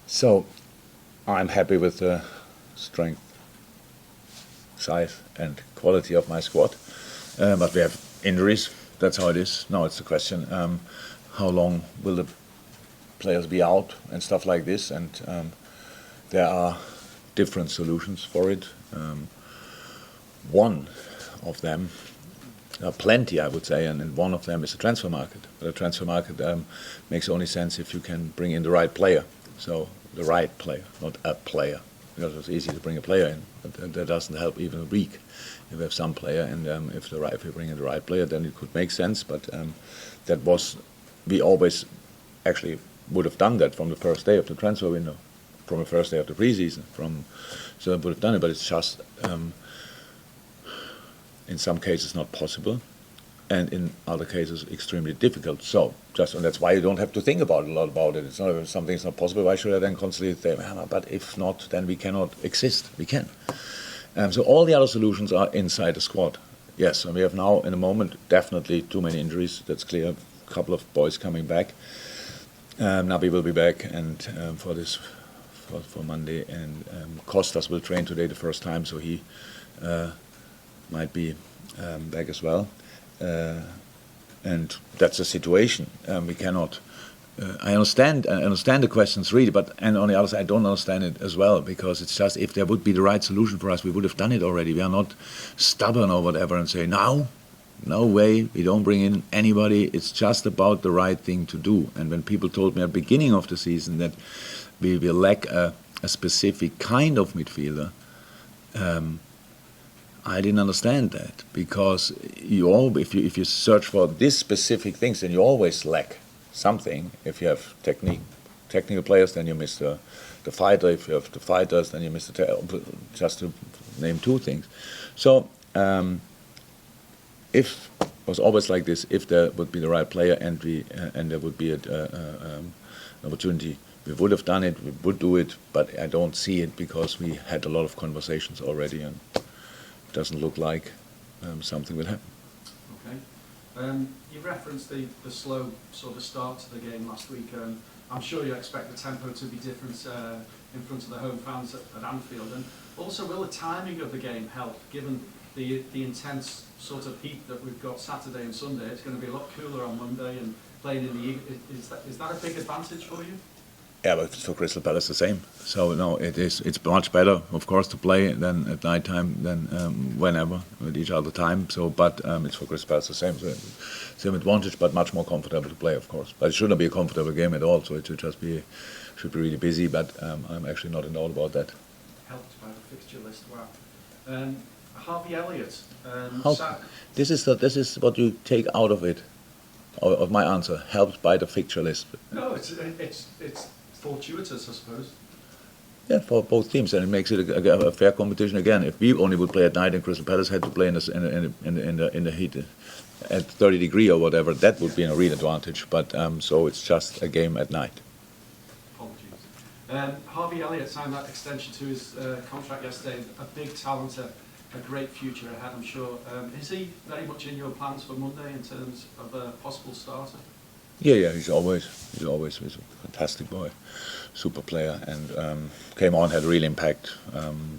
So I'm happy with the strength, size and quality of my squad. But we have injuries. That's how it is. Now it's the question, how long will the players be out and stuff like this? And there are different solutions for it. One of them, there are plenty I would say, and one of them is the transfer market. The transfer market makes only sense if you can bring in the right player. So the right player, not a player. Because it's easy to bring a player in, but that doesn't help even a week. If we have some player, and if we bring in the right player, then it could make sense. But we always actually would have done that from the first day of the transfer window, from the first day of the preseason. So I would have done it, but it's just in some cases not possible, and in other cases extremely difficult. So and that's why you don't have to think about a lot about it. It's not if something's not possible. Why should I then constantly say, but if not, then we cannot exist. We can. So all the other solutions are inside the squad. Yes, and we have now in a moment definitely too many injuries. That's clear. A couple of boys coming back. Nabi will be back, and for Monday, and Kostas will train today the first time, so he might be back as well. And that's the situation. We cannot. I understand the questions really, and on the other side, I don't understand it as well, because it's just if there would be the right solution for us, we would have done it already. We are not stubborn or whatever and say no way, we don't bring in anybody. It's just about the right thing to do. And when people told me at the beginning of the season that we will lack a specific kind of midfielder, I didn't understand that, because if you search for these specific things, then you always lack something. If you have technical players, then you miss the fighter. If you have the fighters, then you miss just to name two things. So if it was always like this, if there would be the right player and there would be an opportunity, we would have done it. We would do it, but I don't see it because we had a lot of conversations already, and it doesn't look like something will happen. Okay. You referenced the slow sort of start to the game last week. I'm sure you expect the tempo to be different in front of the home fans at Anfield. And also, will the timing of the game help, given the intense sort of heat that we've got Saturday and Sunday? It's going to be a lot cooler on Monday, and playing in the evening. Is that a big advantage for you? Yeah, but for Crystal Palace the same. So no, it's much better, of course, to play than at night time than whenever at each other time. So, but it's for Crystal Palace the same. So, same advantage, but much more comfortable to play, of course. But it shouldn't be a comfortable game at all. So it should be really busy. But I'm actually not in doubt about that. Helped by the fixture list. Wow. Harvey Elliott. This is what you take out of it, of my answer. Helped by the fixture list. No, it's fortuitous, I suppose. Yeah, for both teams, and it makes it a fair competition again. If we only would play at night and Crystal Palace had to play in the heat at 30 degrees or whatever, that would be a real advantage. But so it's just a game at night. Apologies. Harvey Elliott signed that extension to his contract yesterday. A big talent, a great future ahead, I'm sure. Is he very much in your plans for Monday in terms of a possible starter? Yeah, he's always a fantastic boy, super player, and came on, had a real impact,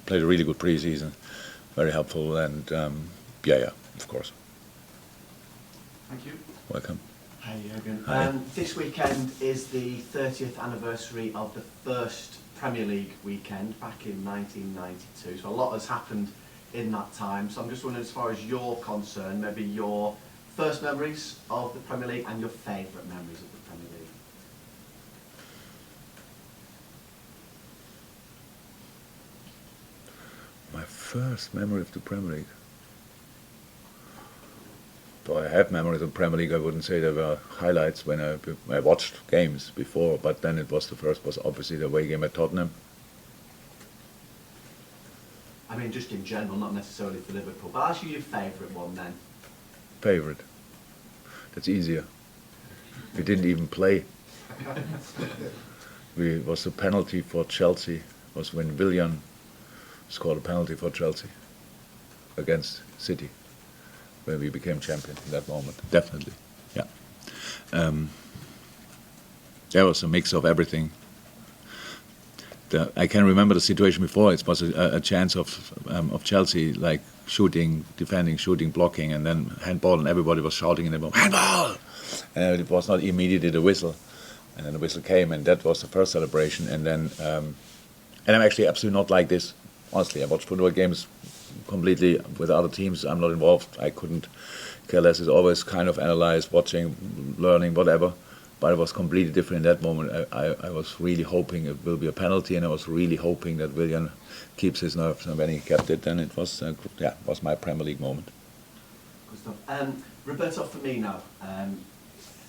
played a really good preseason, very helpful, and yeah, of course. Thank you. Welcome. Hi, Jurgen. Hi. This weekend is the 30th anniversary of the first Premier League weekend back in 1992, so a lot has happened in that time. So I'm just wondering, as far as you're concerned, maybe your first memories of the Premier League and your favourite memories of the Premier League. My first memory of the Premier League. Though I have memories of the Premier League, I wouldn't say there were highlights when I watched games before, but then the first was obviously the away game at Tottenham. I mean, just in general, not necessarily for Liverpool, but actually your favourite one then. Favourite. That's easier. We didn't even play. It was a penalty for Chelsea. It was when Willian scored a penalty for Chelsea against City, where we became champion in that moment. Definitely, yeah. There was a mix of everything. I can remember the situation before. It was a chance of Chelsea, like shooting, defending, shooting, blocking, and then handball, and everybody was shouting in the moment, handball! And it was not immediately the whistle. And then the whistle came, and that was the first celebration. And then, and I'm actually absolutely not like this. Honestly, I watch football games completely with other teams. I'm not involved. I couldn't care less. It's always kind of analyzed, watching, learning, whatever. But it was completely different in that moment. I was really hoping it will be a penalty, and I was really hoping that Willian keeps his nerves. And when he kept it, then it was was my Premier League moment. Good stuff. Roberto Firmino,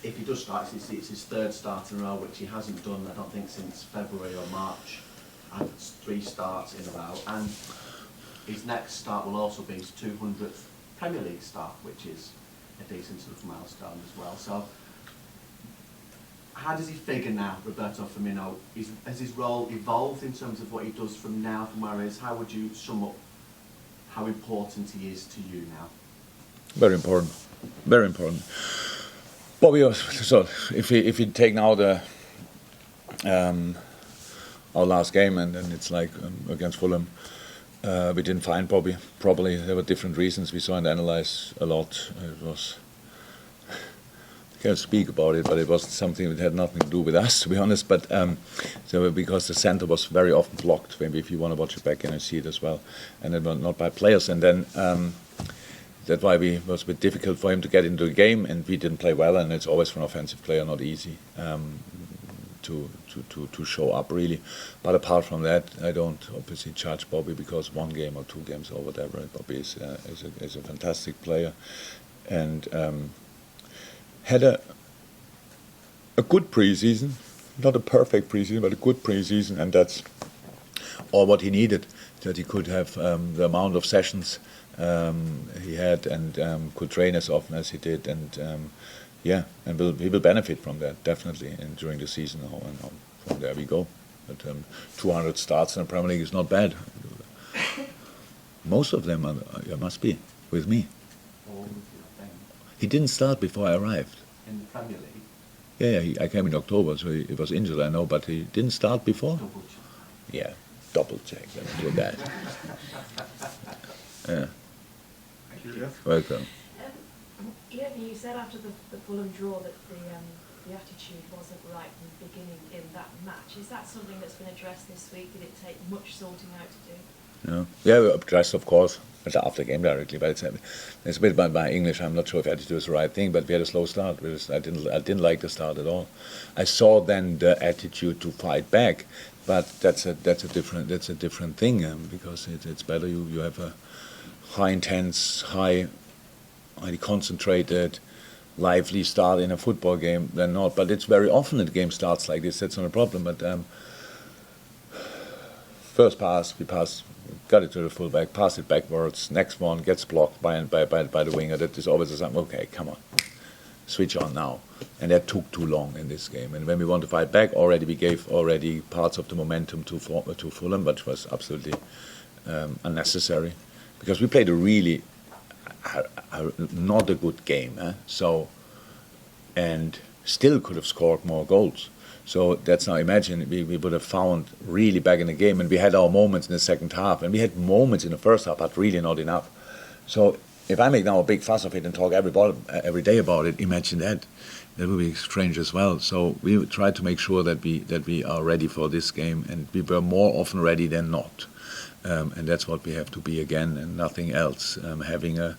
if he does start, it's his third start in a row, which he hasn't done, I don't think, since February or March. And it's 3 starts in a row. And his next start will also be his 200th Premier League start, which is a decent sort of milestone as well. So, how does he figure now, Roberto Firmino? Has his role evolved in terms of what he does from now, from where he is? How would you sum up how important he is to you now? Very important. Very important. Well, so if we take now our last game, and then it's like against Fulham, we didn't find Bobby. Probably there were different reasons. We saw and analyzed a lot. It was, I can't speak about it, but it was something that had nothing to do with us, to be honest. But so because the center was very often blocked, maybe if you want to watch it back and you see it as well, and it was not by players. And then that's why it was a bit difficult for him to get into the game, and we didn't play well. And it's always for an offensive player not easy to show up really. But apart from that, I don't obviously judge Bobby because 1 game or 2 games or whatever. Bobby is a fantastic player, and had a good preseason, not a perfect preseason, but a good preseason, and that's all what he needed, that he could have the amount of sessions he had and could train as often as he did, and and he will benefit from that definitely during the season now, and from there we go. But 200 starts in the Premier League is not bad. Most of them must be with me. He didn't start before I arrived. In the Premier League? Yeah, I came in October, so he was injured, I know, but he didn't start before? Double check. Yeah, double check, let's do that. Yeah. Thank you, Jeff. Welcome. You said after the Fulham draw that the attitude wasn't right from the beginning in that match. Is that something that's been addressed this week? Did it take much sorting out to do? No. Yeah, we addressed, of course, after the game directly. But it's a bit about my English. I'm not sure if attitude is the right thing, but we had a slow start. I didn't like the start at all. I saw then the attitude to fight back, but that's a different thing because it's better you have a high intense, highly concentrated, lively start in a football game than not. But it's very often that the game starts like this. That's not a problem. But first pass, we got it to the fullback, pass it backwards. Next one gets blocked by the winger. That is always a sign. Okay, come on, switch on now. And that took too long in this game. And when we want to fight back, we gave parts of the momentum to Fulham, which was absolutely unnecessary, because we played a really not a good game. And still could have scored more goals. So that's now, imagine we would have found really back in the game, and we had our moments in the second half, and we had moments in the first half, but really not enough. So if I make now a big fuss of it and talk every day about it, imagine that. That would be strange as well. So we tried to make sure that we are ready for this game, and we were more often ready than not. And that's what we have to be again, and nothing else. Having a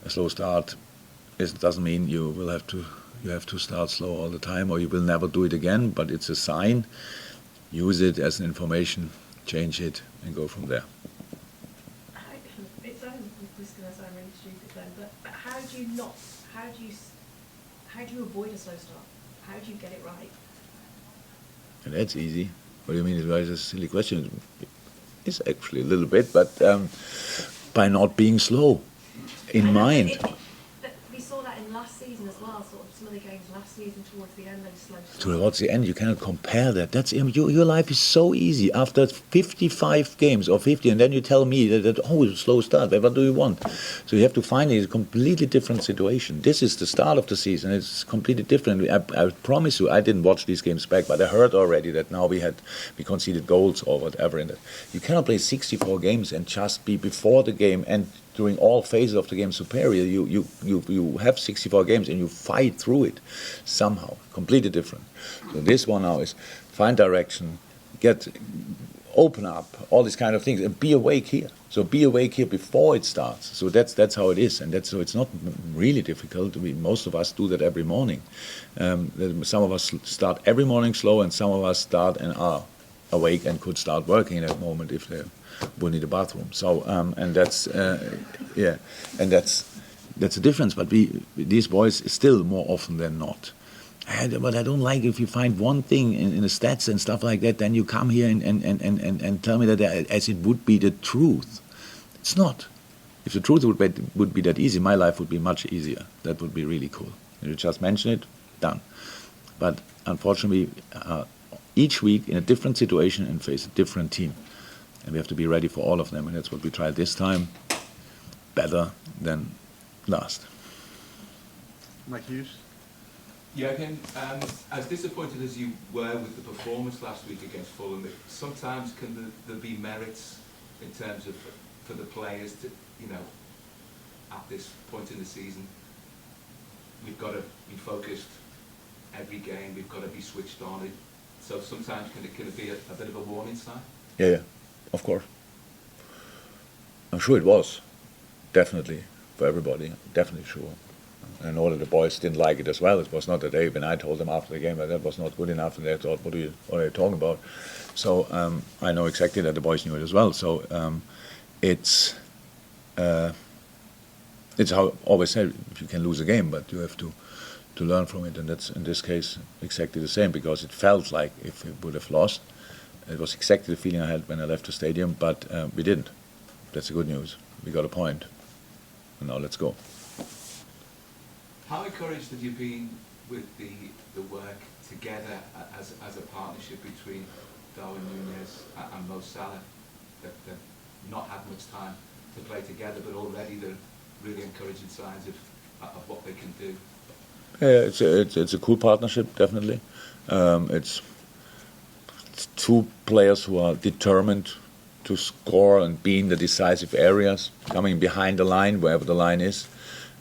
slow start doesn't mean you have to start slow all the time, or you will never do it again, but it's a sign. Use it as an information, change it, and go from there. It's only this going to sound really stupid then, but how do you avoid a slow start? How do you get it right? And that's easy. What do you mean? It's a silly question. It's actually a little bit, but by not being slow in mind. We saw that in last season as well, sort of some of the games last last season towards the end, those slow starts? Towards the end, you cannot compare that. That's your life is so easy. After 55 games or 50, and then you tell me that it's a slow start. What do you want? So you have to find a completely different situation. This is the start of the season. It's completely different. I promise you, I didn't watch these games back, but I heard already that now we conceded goals or whatever in it. You cannot play 64 games and just be before the game and during all phases of the game superior. You have 64 games and you fight through it somehow, completely different. So this one now is find direction, open up, all these kind of things, and be awake here. So be awake here before it starts. So that's how it is, and so it's not really difficult. Most of us do that every morning. Some of us start every morning slow, and some of us start and are awake and could start working in that moment if they will need a bathroom. So and that's and that's a difference. But these boys still more often than not. But I don't like if you find one thing in the stats and stuff like that, then you come here and tell me that as it would be the truth. It's not. If the truth would be that easy, my life would be much easier. That would be really cool. You just mention it, done. But unfortunately, each week in a different situation and face a different team. And we have to be ready for all of them, and that's what we tried this time, better than last. Mike Hughes? Jurgen, as disappointed as you were with the performance last week against Fulham, sometimes can there be merits in terms of for the players to, at this point in the season, we've got to be focused every game, we've got to be switched on. So sometimes can it be a bit of a warning sign? Yeah, of course. I'm sure it was, definitely, for everybody, definitely sure. I know that the boys didn't like it as well. It was not that when I told them after the game that was not good enough, and they thought, what are you talking about? So I know exactly that the boys knew it as well. So it's how I always said, you can lose a game, but you have to learn from it, and that's in this case exactly the same, because it felt like if we would have lost, it was exactly the feeling I had when I left the stadium, but we didn't. That's the good news. We got a point, and now let's go. How encouraged have you been with the work together as a partnership between Darwin Núñez and Mo Salah? They've not had much time to play together, but already they're really encouraging signs of what they can do. Yeah, it's a cool partnership, definitely. It's two players who are determined to score and be in the decisive areas, coming behind the line, wherever the line is.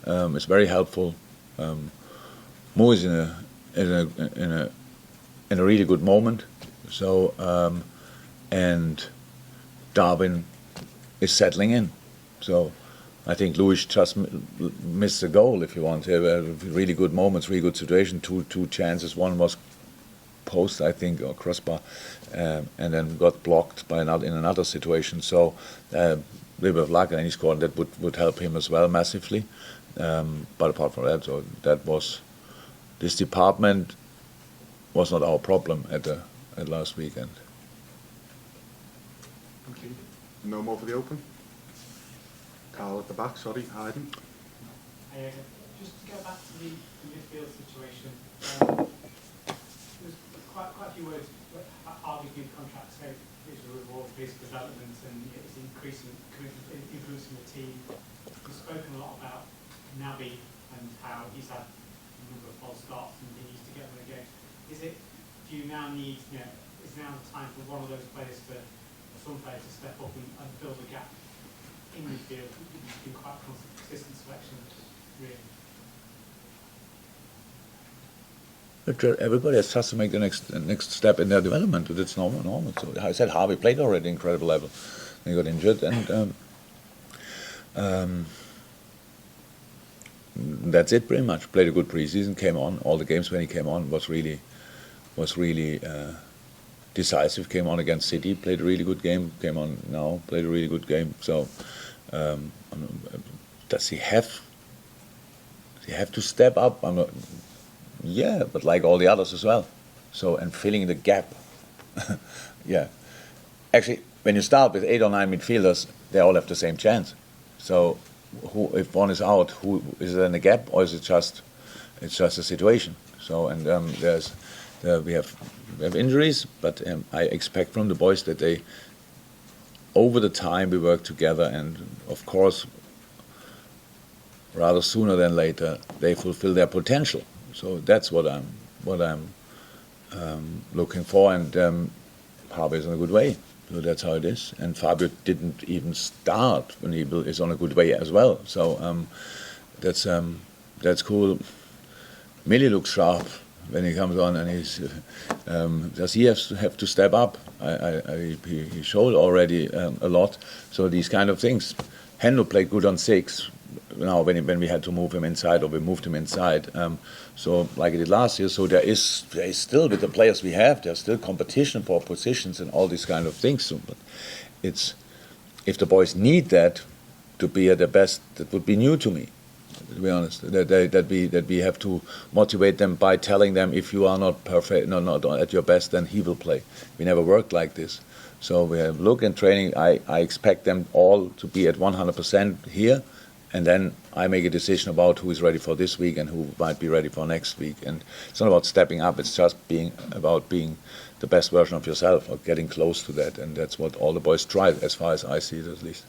It's very helpful. Mo is in a really good moment. So and Darwin is settling in. So I think Luis just missed a goal, if you want. Really good moments, really good situation. Two chances. One was post, I think, or crossbar, and then got blocked by in another situation. So a little bit of luck, and he scored. That would help him as well massively. But apart from that, so this department was not our problem at last weekend. Thank you. No more for the open. Carl at the back, sorry, Hayden. Just to go back to the midfield situation, there's quite a few words. Harvey's new contract says is a reward for his development and is influencing the team. We've spoken a lot about Naby and how he's had a number of false starts and he needs to get them again. Do you now need, is now the time for one of those players some players to step up and fill the gap in midfield? It's been quite consistent selection, really. Everybody has just to make the next step in their development. That's normal. So I said Harvey played already at incredible level. He got injured, and that's it pretty much. Played a good preseason, came on all the games when he came on was really decisive. Came on against City, played a really good game. Came on now, played a really good game. So does he have to step up? Yeah, but like all the others as well. So and filling the gap. Yeah, actually, when you start with 8 or 9 midfielders, they all have the same chance. So if one is out, who is it in a gap, or is it just a situation? So and we have injuries, but I expect from the boys that they, over the time we work together, and of course, rather sooner than later, they fulfill their potential. So that's what I'm looking for, and Harvey is in a good way. So that's how it is. And Fabio didn't even start when he is on a good way as well. So that's cool. Millie looks sharp when he comes on, and does he have to step up? He showed already a lot. So these kind of things. Hendo played good on 6. Now when we had to move him inside, or we moved him inside, so like it did last year. So there is still, with the players we have, there's still competition for positions and all these kind of things. So, but it's, if the boys need that to be at their best, that would be new to me, to be honest. That we have to motivate them by telling them, if you are not perfect, not at your best, then he will play. We never worked like this. So we have look in training. I expect them all to be at 100% here. And then I make a decision about who is ready for this week and who might be ready for next week. And it's not about stepping up, it's just about being the best version of yourself, or getting close to that. And that's what all the boys try, as far as I see it at least.